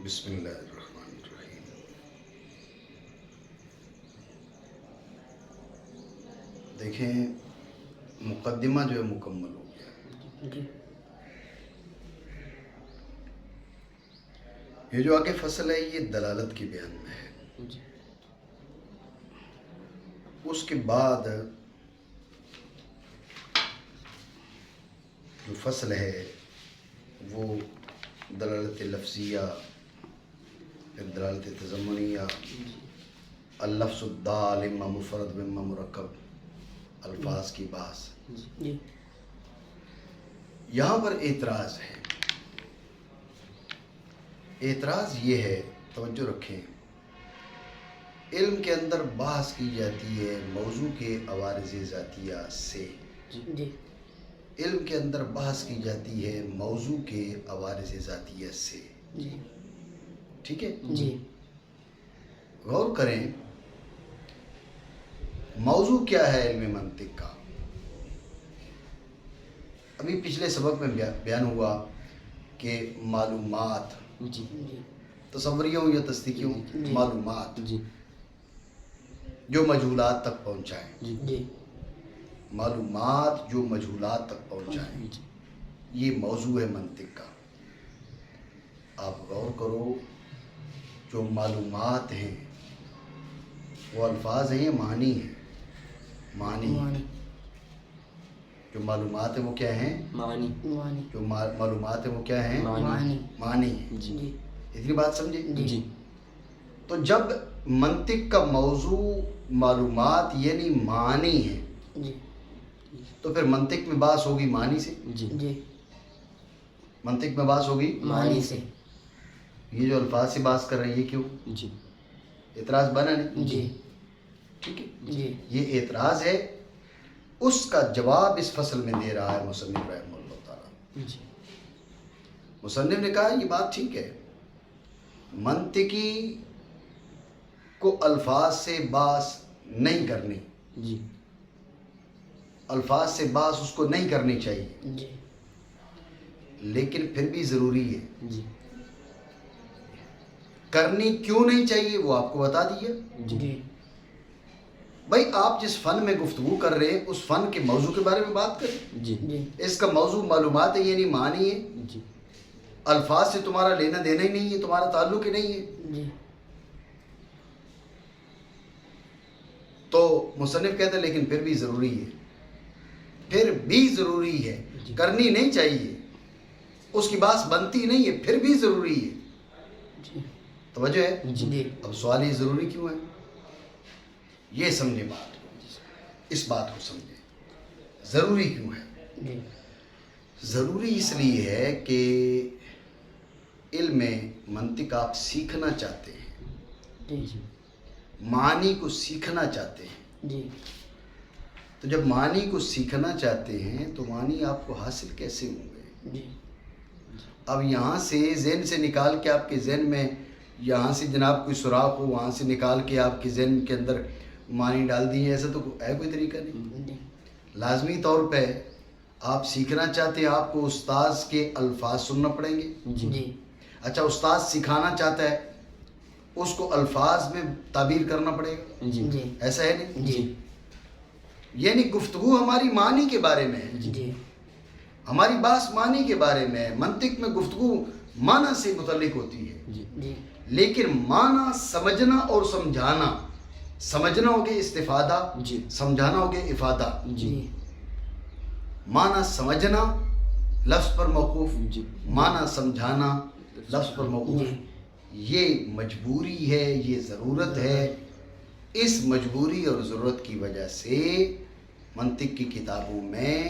بسم اللہ الرحمن الرحیم۔ دیکھیں، مقدمہ جو ہے مکمل ہو گیا۔ جی یہ جو آگے فصل ہے یہ دلالت کی بیان میں ہے۔ جی اس کے بعد جو فصل ہے وہ دلالت لفظیہ، پھر دلالت تضمنیہ، اللفظ الدال اما مفرد و اما مرکب، الفاظ کی بحث۔ جی یہاں پر اعتراض ہے۔ اعتراض یہ ہے، توجہ رکھیں، علم کے اندر بحث کی جاتی ہے موضوع کے عوارض ذاتیہ سے۔ جی علم کے اندر بحث کی جاتی ہے موضوع کے عوارض ذاتیہ سے۔ جی ٹھیک ہے؟ جی غور کریں، موضوع کیا ہے علم منطق کا؟ ابھی پچھلے سبق میں بیان ہوا کہ معلومات، جی تصوریوں یا تصدیقیوں، جی معلومات جی جو مجہولات تک پہنچائیں، جی معلومات جو مجہولات تک پہنچائیں، یہ موضوع ہے منطق کا۔ آپ غور کرو، جو معلومات ہیں وہ الفاظ ہیں یا معنی ہیں؟ معنی ہیں۔ جو معلومات ہیں وہ کیا ہیں؟ معنی جو معلومات ہیں وہ کیا ہیں؟ معنی معنی ہیں۔ جی اتنی بات سمجھے؟ جی تو جب منطق کا موضوع معلومات یعنی معنی ہے، جی تو پھر منطق میں بحث ہوگی معنی سے۔ جی جی منطق میں بحث ہوگی معنی سے۔ یہ جو الفاظ سے بحث کر رہے ہیں یہ کیوں؟ جی اعتراض بنا نہیں؟ جی ٹھیک ہے، جی یہ اعتراض ہے، اس کا جواب اس فصل میں دے رہا ہے مصنف رحمہ اللہ تعالیٰ۔ جی مصنف نے کہا یہ بات ٹھیک ہے، منطقی کو الفاظ سے بحث نہیں کرنی، جی الفاظ سے بحث اس کو نہیں کرنی چاہیے، جی لیکن پھر بھی ضروری ہے۔ جی کرنی کیوں نہیں چاہیے وہ آپ کو بتا دیا۔ جی بھائی آپ جس فن میں گفتگو کر رہے ہیں اس فن کے موضوع کے بارے میں بات کریں۔ جی جی اس کا موضوع معلومات ہے یعنی معنی ہے، جی الفاظ سے تمہارا لینا دینا ہی نہیں ہے، تمہارا تعلق ہی نہیں ہے۔ جی تو مصنف کہتا ہے لیکن پھر بھی ضروری ہے، پھر بھی ضروری ہے، کرنی نہیں چاہیے، اس کی بات بنتی نہیں ہے، پھر بھی ضروری ہے۔ جی توجہ ہے؟ جی اب سوال یہ ضروری کیوں ہے؟ یہ سمجھے بات کو، اس بات کو سمجھے ضروری کیوں ہے۔ جی ضروری اس لیے ہے کہ علم منطق آپ سیکھنا چاہتے ہیں، جی معنی کو سیکھنا چاہتے ہیں، جی تو جب معنی کو سیکھنا چاہتے ہیں تو معنی آپ کو حاصل کیسے ہوں گے؟ جی اب یہاں سے ذہن سے نکال کے آپ کے ذہن میں، یہاں سے جناب کوئی سوراخ ہو وہاں سے نکال کے آپ کے ذہن کے اندر معنی ڈال دیے، ایسا تو ہے کوئی طریقہ نہیں۔ لازمی طور پہ آپ سیکھنا چاہتے ہیں، آپ کو استاذ کے الفاظ سننا پڑیں گے۔ جی اچھا، استاذ سکھانا چاہتا ہے، اس کو الفاظ میں تعبیر کرنا پڑے گا، جی جی ایسا ہے نہیں؟ جی یعنی گفتگو ہماری معنی کے بارے میں ہے، جی ہماری بحث معنی کے بارے میں ہے، منطق میں گفتگو معنی سے متعلق ہوتی ہے، جی جی لیکن معنی سمجھنا اور سمجھانا، سمجھنا ہو گیا استفادہ، جی سمجھانا ہو گیا افادہ۔ جی معنی سمجھنا لفظ پر موقوف، جی معنی سمجھانا لفظ پر موقوف، جی یہ مجبوری ہے، یہ ضرورت ہے۔ اس مجبوری اور ضرورت کی وجہ سے منطق کی کتابوں میں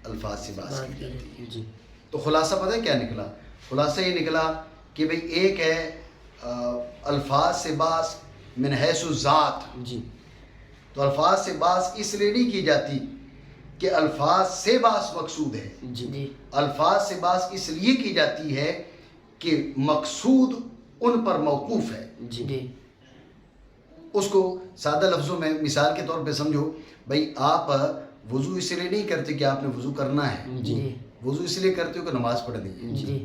الفاظ سے بحث کی جاتی ہے۔ جی تو خلاصہ پتہ ہے کیا نکلا؟ خلاصہ یہ نکلا کہ بھئی ایک ہے الفاظ سے بحث من حیث الذات، جی تو الفاظ سے بحث اس لیے نہیں کی جاتی کہ الفاظ سے بحث مقصود ہے، جی الفاظ سے بحث اس لیے کی جاتی ہے کہ مقصود ان پر موقوف ہے۔ جی جی اس کو سادہ لفظوں میں مثال کے طور پہ سمجھو، بھئی آپ وضو اس لیے نہیں کرتے کہ آپ نے وضو کرنا ہے، جی وضو اس لیے کرتے ہو کہ نماز پڑھنی ہے، جی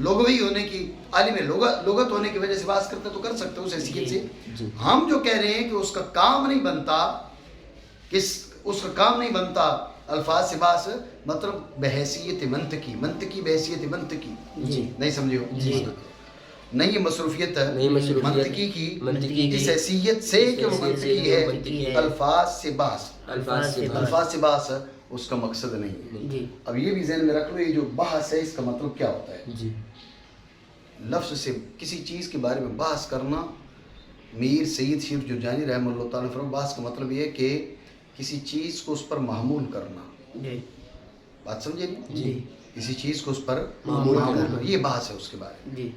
لغوی ہونے کی، عالم لغت ہونے کی وجہ سے بحث کرتا تو کر سکتے اس حیثیت سے. ہم جو کہہ رہے ہیں کہ اس کا کام نہیں بنتا، اس کا کام نہیں بنتا الفاظ سے بحث، مطلب بحیثیت منطقی بحیثیت منطقی. نہیں سمجھے ہو؟ نہیں، یہ مصروفیت منطقی کی اس حیثیت سے کہ وہ منطقی ہے. الفاظ سے بحث اس کا مقصد نہیں ہے. اب یہ بھی ذہن میں رکھ لو، یہ جو بحث ہے اس کا مطلب کیا ہوتا ہے. لفظ سے کسی چیز کے بارے میں بحث کرنا، میر سید شیر جرجانی رحمہ اللہ تعالیٰ فرماتے ہیں بحث کا مطلب یہ ہے کہ کسی چیز کو اس پر محمول کرنا. بات سمجھے؟ کسی چیز کو اس پر محمول کرنا، یہ بحث ہے اس کے بارے میں.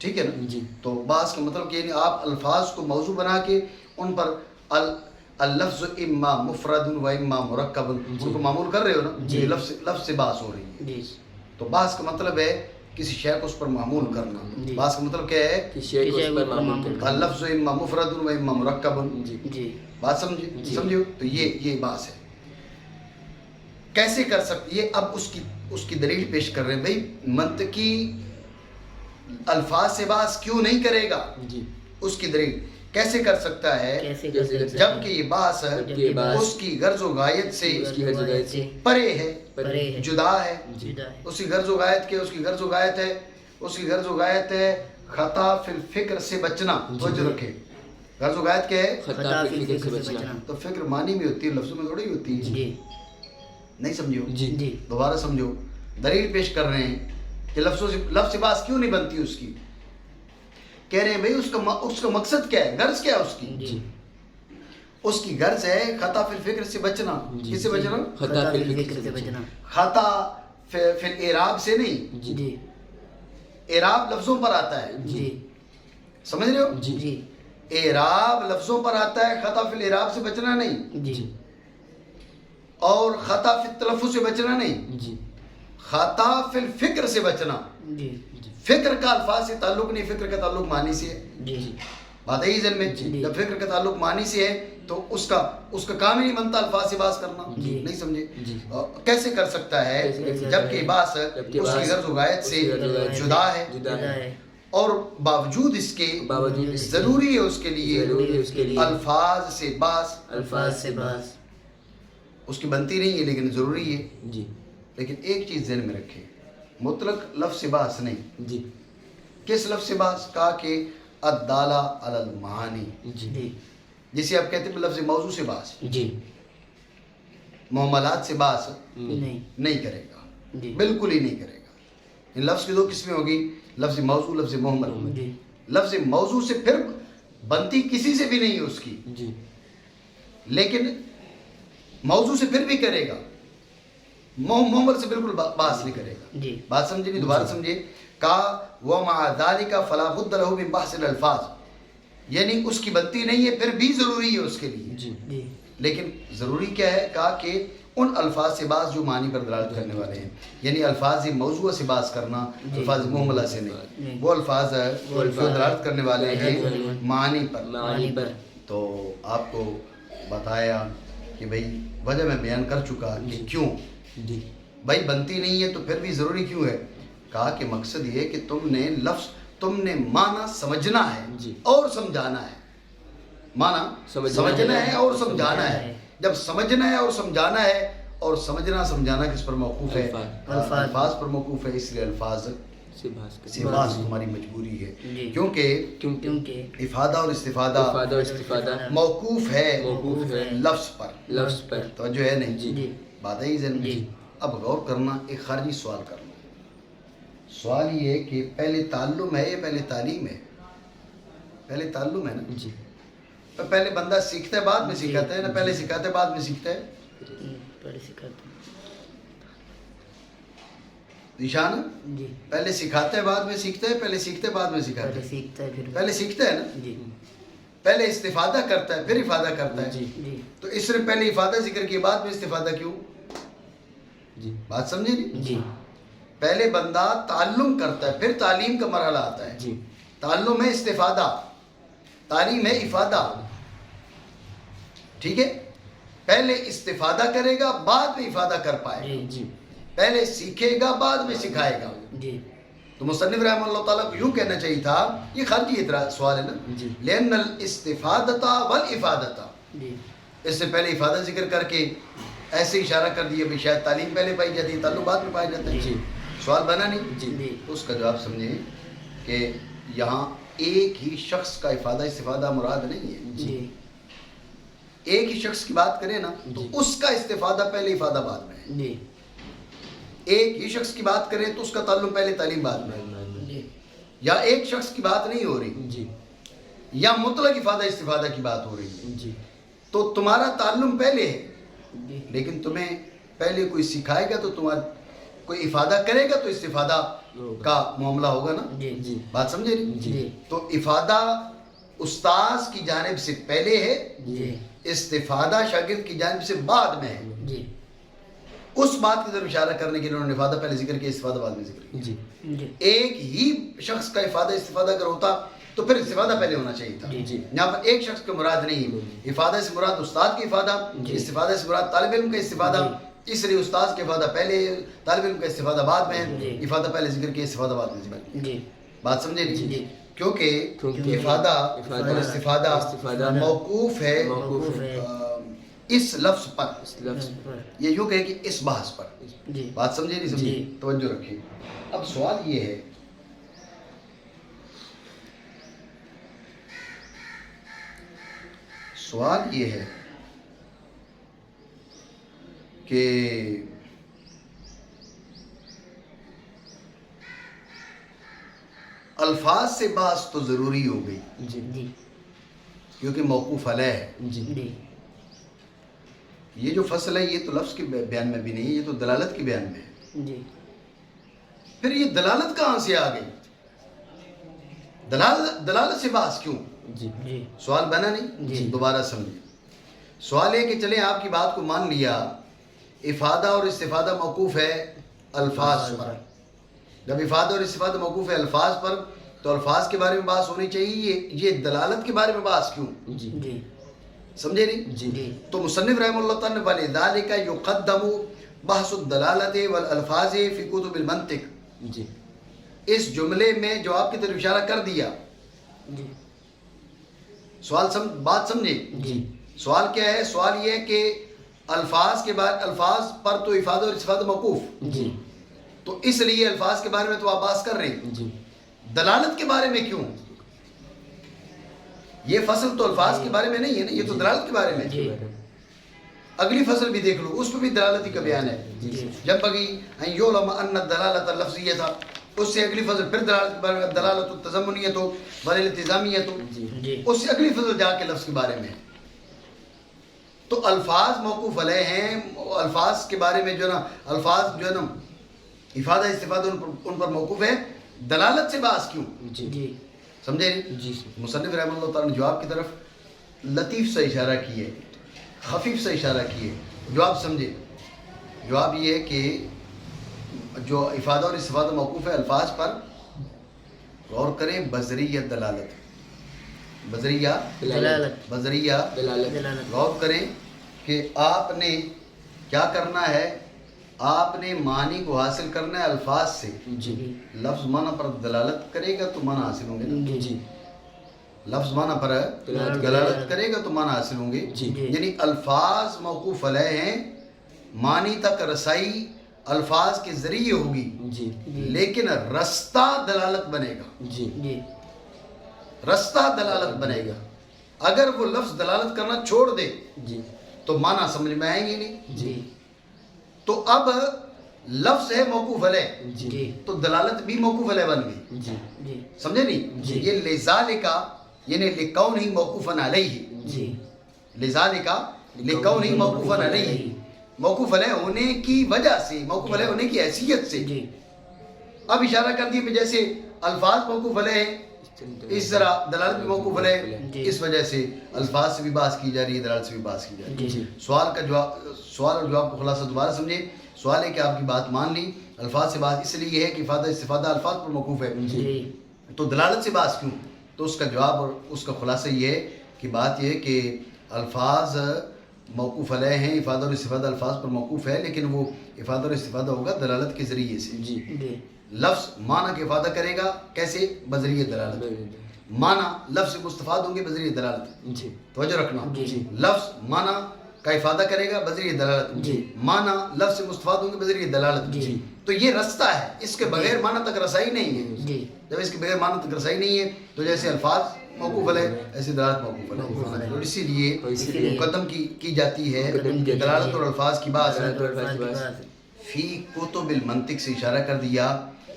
ٹھیک ہے نا؟ تو بحث کا مطلب کہ یعنی آپ الفاظ کو موضوع بنا کے ان پر اللفظ اما مفرد و اما مرکب ان کو معمول کر رہے ہو نا، یہ لفظ سے بحث ہو رہی ہے. تو بحث کا مطلب ہے کسی شے کو اس پر معمول کرنا. بحث کا مطلب کیا ہے؟ اللفظ اما مفرد و اما مرکب. بات سمجھو؟ تو یہ بحث ہے. کیسے کر سکتے یہ؟ اب اس کی دلیل پیش کر رہے ہیں. بھائی منطقی الفاظ سے بحث کیوں نہیں کرے گا؟ اس کی دلیل کیسے کر سکتا ہے جبکہ یہ بحث اس کی غرض و غایت سے پرے ہے، جدا ہے. اس کی غرض و غایت ہے خطا فی الفکر سے بچنا. توجہ رکھے، غرض و غایت کیا ہے؟ تو فکر معنی میں ہوتی ہے، لفظوں میں تھوڑی ہوتی ہے. نہیں سمجھو؟ دوبارہ سمجھو. دلیل پیش کر رہے ہیں کہ لفظ سے بحث کیوں نہیں بنتی اس کی. کہہ رہے ہیں بھئی اس کا مقصد کیا ہے، غرض کیا ہے اس کی؟ اس کی غرض ہے خطا فی الفکر سے بچنا. کس سے بچنا؟ خطا فی الفکر سے بچنا. خطا فی الاعراب سے نہیں. اعراب لفظوں پر آتا ہے. سمجھ رہے ہو؟ اعراب لفظوں پر آتا ہے، خطا فی الاعراب سے بچنا نہیں. اور خطا فی التلفظ سے بچنا نہیں. خطا فی الفکر سے بچنا. فکر کا الفاظ سے تعلق نہیں، فکر کا تعلق معنی سے ہے. بات ہے ذہن میں؟ جب فکر کا تعلق معنی سے ہے تو اس کا کام ہی نہیں بنتا الفاظ سے بحث کرنا. نہیں سمجھے؟ کیسے کر سکتا ہے جبکہ بحث اس کی غرض و غایت سے جدا ہے اور باوجود اس کے ضروری ہے اس کے لیے الفاظ سے بحث. اس کی بنتی نہیں ہے لیکن ضروری ہے. لیکن ایک چیز ذہن میں رکھیں، مطلق لفظ سے بحث نہیں. کس لفظ سے بحث؟ کہا کہ الدالہ علی المعانی، جسے آپ کہتے ہیں لفظ موضوع سے بحث. معاملات سے بحث نہیں کرے گا، بالکل ہی نہیں کرے گا. ان لفظ کی دو قسمیں ہوگی، لفظ موضوع، لفظ محمل. لفظ موضوع سے پھر بنتی کسی سے بھی نہیں ہے اس کی، لیکن موضوع سے پھر بھی کرے گا، محمل سے بالکل بحث نہیں کرے گا. بات سمجھے نہیں؟ دوبارہ سمجھے. کہا وَمَعَ ذَلِكَ فَلَا بُدَّ لَهُ مِن بَحْثِ الْأَلْفَاظ، یعنی اس کی بنتی نہیں ہے پھر بھی ضروری ہے اس کے لیے. لیکن ضروری کیا ہے؟ کہا کہ ان الفاظ سے بحث جو معنی پر دلالت کرنے والے ہیں، یعنی الفاظ موضوع سے بحث کرنا، الفاظ محملہ سے نہیں. وہ الفاظ جو دلالت کرنے والے ہیں معنی پر. تو آپ کو بتایا کہ بھئی وجہ میں بیان کر چکا کہ کیوں بھائی بنتی نہیں ہے تو پھر بھی ضروری کیوں ہے. کہا کہ مقصد یہ کہ تم نے معنی سمجھنا ہے اور سمجھانا ہے. معنی سمجھنا ہے اور سمجھانا ہے. جب سمجھنا ہے اور سمجھانا ہے، اور سمجھنا کس پر موقوف ہے؟ الفاظ پر موقوف ہے. اس لیے الفاظ سے بحث تمہاری مجبوری ہے، کیونکہ افادہ اور استفادہ موقوف ہے لفظ پر. توجہ ہے نہیں؟ بات ہے ذہن میں. اب غور کرنا، ایک خارجی سوال کرنا. سوال یہ ہے کہ پہلے تعلم ہے یا پہلے تعلیم ہے؟ پہلے تعلم ہے نا. پہلے بندہ سیکھتا ہے بعد میں سکھاتا ہے نا، پہلے سکھاتا ہے بعد میں سیکھتا ہے. نشان پہلے سکھاتا ہے بعد میں سیکھتا ہے، پہلے سیکھتا ہے بعد میں سکھاتا ہے. پہلے سیکھتا ہے نا، پہلے استفادہ کرتا ہے پھر افادہ کرتا ہے. تو اس نے پہلے افادہ ذکر کیا بعد میں استفادہ کیوں؟ بات سمجھے نہیں؟ پہلے بندہ تعلم کرتا ہے پھر تعلیم کا مرحلہ آتا ہے. تعلم ہے استفادہ، تعلیم ہے افادہ. ٹھیک ہے؟ پہلے استفادہ کرے گا بعد میں افادہ کر پائے گا. پہلے سیکھے گا بعد میں سکھائے گا. تو مصنف رحمہ اللہ تعالیٰ کو یوں کہنا چاہیے تھا، یہ خارجی اعتراض سوال ہے نا، جی لأن الاستفادۃ والافادۃ، جی اس سے پہلے افادہ ذکر کر کے ایسے اشارہ کر دیا بھی شاید تعلیم پہلے پائی جاتی ہے، تعلق بعد میں پایا جاتا ہے. جی سوال بنا نہیں؟ جی جی اس کا جواب سمجھیں کہ یہاں ایک ہی شخص کا افادہ استفادہ مراد نہیں ہے. جی ایک ہی شخص کی بات کریں نا تو جی. اس کا استفادہ پہلے افادہ بعد میں ہے. جی ایک ہی شخص کی بات کریں تو اس کا تعلق پہلے تعلیم بعد میں ہے. جی یا ایک شخص کی بات نہیں ہو رہی، جی یا مطلق افادہ استفادہ کی بات ہو رہی ہے، جی تو تمہارا تعلق پہلے ہے، جی لیکن تمہیں پہلے کوئی سکھائے گا تو تمہارا کوئی افادہ کرے گا تو استفادہ کا معاملہ ہوگا نا. جی جی بات سمجھے نہیں؟ جی تو افادہ استاذ کی جانب سے پہلے ہے، جی استفادہ شاگرد کی جانب سے بعد میں ہے. جی اس بات کی طرف اشارہ کرنے کے لیے انہوں نے افادہ پہلے ذکر کیا، استفادہ بعد میں ذکر کیا. جی جی ایک ہی شخص کا افادہ استفادہ اگر ہوتا تو پھر استفادہ پہلے ہونا چاہیے تھا. جی. یہاں پر ایک شخص کا مراد نہیں، افادہ سے مراد استاد کی افادہ، جی. استفادہ سے مراد طالب علم کا استفادہ، اس لیے استاد کے افادہ پہلے، طالب علم کا استفادہ بعد میں، جی. افادہ پہلے ذکر کیا، استفادہ بعد میں ذکر کیا. جی بات سمجھے نہیں؟ جی. کیونکہ افادہ اور استفادہ موقوف ہے موقوف ہے اس لفظ پر، اس لفظ پر. یہ یوں کہے کہ اس بحث پر. جی بات سمجھے نہیں سمجھے؟ جی. توجہ رکھیے. اب سوال یہ ہے کہ الفاظ سے بحث تو ضروری ہو گئی جی جی کیونکہ موقوف علیہ ہے. جی جی یہ جو فصل ہے یہ تو لفظ کے بیان میں بھی نہیں ہے، یہ تو دلالت کے بیان میں ہے. جی پھر یہ دلالت کہاں سے آ گئی؟ دلالت سے بحث کیوں؟ جی جی سوال بنا نہیں؟ جی. دوبارہ سمجھیں. سوال ہے کہ چلیں آپ کی بات کو مان لیا، افادہ اور استفادہ موقوف ہے الفاظ پر. جب افادہ اور استفادہ موقوف ہے الفاظ پر تو الفاظ کے بارے میں بحث ہونی چاہیے، یہ دلالت کے بارے میں بحث کیوں؟ جی جی سمجھے نہیں؟ جی جی تو مصنف رحمہ اللہ تعالیٰ نے وَلِذَلِكَ يُقَدَّمُ بحث الدلالت والالفاظ فی کتب المنطق، جی اس جملے میں جو آپ کی طرف اشارہ کر دیا. جی سوال بات سمجھے؟ جی سوال کیا ہے؟ سوال یہ ہے کہ الفاظ کے بعد الفاظ پر تو افادہ اور استفادہ موقوف، جی تو اس لیے الفاظ کے بارے میں تو آپ بحث کر رہے ہیں، جی دلالت کے بارے میں کیوں؟ یہ فصل تو الفاظ کے بارے میں نہیں ہے نا، یہ تو دلالت کے بارے میں ہے. جی اگلی فصل بھی دیکھ لو، اس پہ بھی دلالتی کا بیان ہے. جی جب بگی یعلم ان الدلالت اللفظیہ تھا، اس سے اگلی فصل پھر دلالت کے بارے میں، دلالت التضمنیت ہو والالتزامیت ہو، جی اس سے اگلی فصل جا کے لفظ کے بارے میں ہے. تو الفاظ موقوف علیہ ہیں، الفاظ کے بارے میں جو ہے نا، الفاظ جو ہے نا افادہ استفادہ ان پر موقوف ہے، دلالت سے بحث کیوں؟ جی جی سمجھے نہیں؟ جی مصنف رحمہ اللہ تعالیٰ نے جواب کی طرف لطیف سا اشارہ کیے، خفیف سا اشارہ کیے. جواب سمجھے؟ جواب یہ ہے کہ جو افادہ اور استفادہ موقوف ہے الفاظ پر، غور کریں بذریعہ دلالت، بذریعہ دلالت بذریعہ دلالت غور کریں کہ آپ نے کیا کرنا ہے، آپ نے معنی کو حاصل کرنا ہے الفاظ سے. جی لفظ معنی پر دلالت کرے گا تو معنی حاصل ہوں گے نا. جی جی لفظ معنی پر دلالت کرے گا تو معنی حاصل ہوں گے. جی. یعنی الفاظ موقوف علیہ ہیں، معنی تک رسائی الفاظ کے ذریعے ہوگی، جی لیکن رستہ دلالت بنے گا. جی جی رستہ دلالت بنے گا. اگر وہ لفظ دلالت کرنا چھوڑ دے جی تو معنی سمجھ میں آئیں گے نہیں. جی تو اب لفظ ہے موقوف علیہ جی تو دلالت بھی موقوف علیہ بن گئی. جی جی سمجھے نہیں؟ جی. یہ لذالک یعنی لکونہ موقوفا علیہ، جی لذالک لکونہ موقوفا علیہ، موقوف علیہ ہونے کی وجہ سے، موقوف علیہ ہونے کی حیثیت سے. جی اب اشارہ کر دیا کہ جیسے الفاظ موقوف علیہ ہیں اس طرح دلالت بھی موقوف علیہ، جی. اس وجہ سے الفاظ سے بھی بحث کی جا رہی ہے، دلالت سے بھی بحث کی جا رہی ہے. جی سوال کا جواب، سوال اور جواب کو خلاصہ دوبارہ سمجھے. سوال ہے کہ آپ کی بات مان لی، الفاظ سے بات اس لیے ہے کہ افادہ استفادہ الفاظ پر موقوف ہے، جی تو دلالت سے بات کیوں؟ تو اس کا جواب اور اس کا خلاصہ یہ ہے کہ بات یہ ہے کہ الفاظ موقوف علیہ ہیں، افادہ اور استفادہ الفاظ پر موقوف ہے، لیکن وہ افادہ اور استفادہ ہوگا دلالت کے ذریعے سے. جی جی لفظ معنی کے افادہ کرے گا کیسے؟ بذریعہ دلالت. معنی لفظ سے مستفاد ہوں گے بذریعہ دلالت. جی توجہ رکھنا. جی. لفظ معنی کا افادہ کرے گا بذریعہ دلالت. جی. معنی لفظ سے مستفاد ہوں گے بذریعہ دلالت. جی. تو یہ رستہ ہے، اس کے بغیر معنی تک رسائی نہیں ہے. جی. جب اس کے بغیر معنی تک رسائی نہیں ہے تو جیسے الفاظ موقوف علیہ ایسے دلالت موقوف موقوف علیہ. علیہ. تو اسی لیے اسی لیے مقدم کی جاتی ہے مقدم کی دلالت اور الفاظ کی بات. الفاظ کی بات. فی کتب المنطق سے اشارہ کر دیا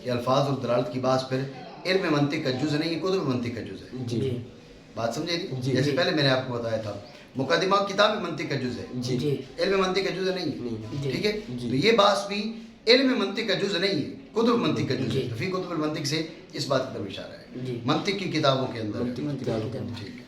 کہ الفاظ اور دلالت کی بات پھر علم منطق کا جز نہیں ہے، کتب منطق کا جز ہے. جی بات سمجھے جی؟ جی. جیسے پہلے میں نے آپ کو بتایا تھا مقدمہ کتاب منطق کا جز ہے، جی جی. علم منطق کا جز نہیں ہے. نہیں. جی. ٹھیک ہے. جی. تو یہ بات بھی علم منطق کا جز نہیں ہے، کتب منطق کا جز ہے. جی. تو فی کتب المنطق سے اس بات کی طرف اشارہ ہے جی. منطق کی کتابوں کے اندر. منطق کی کتابوں کے اندر. ٹھیک ہے.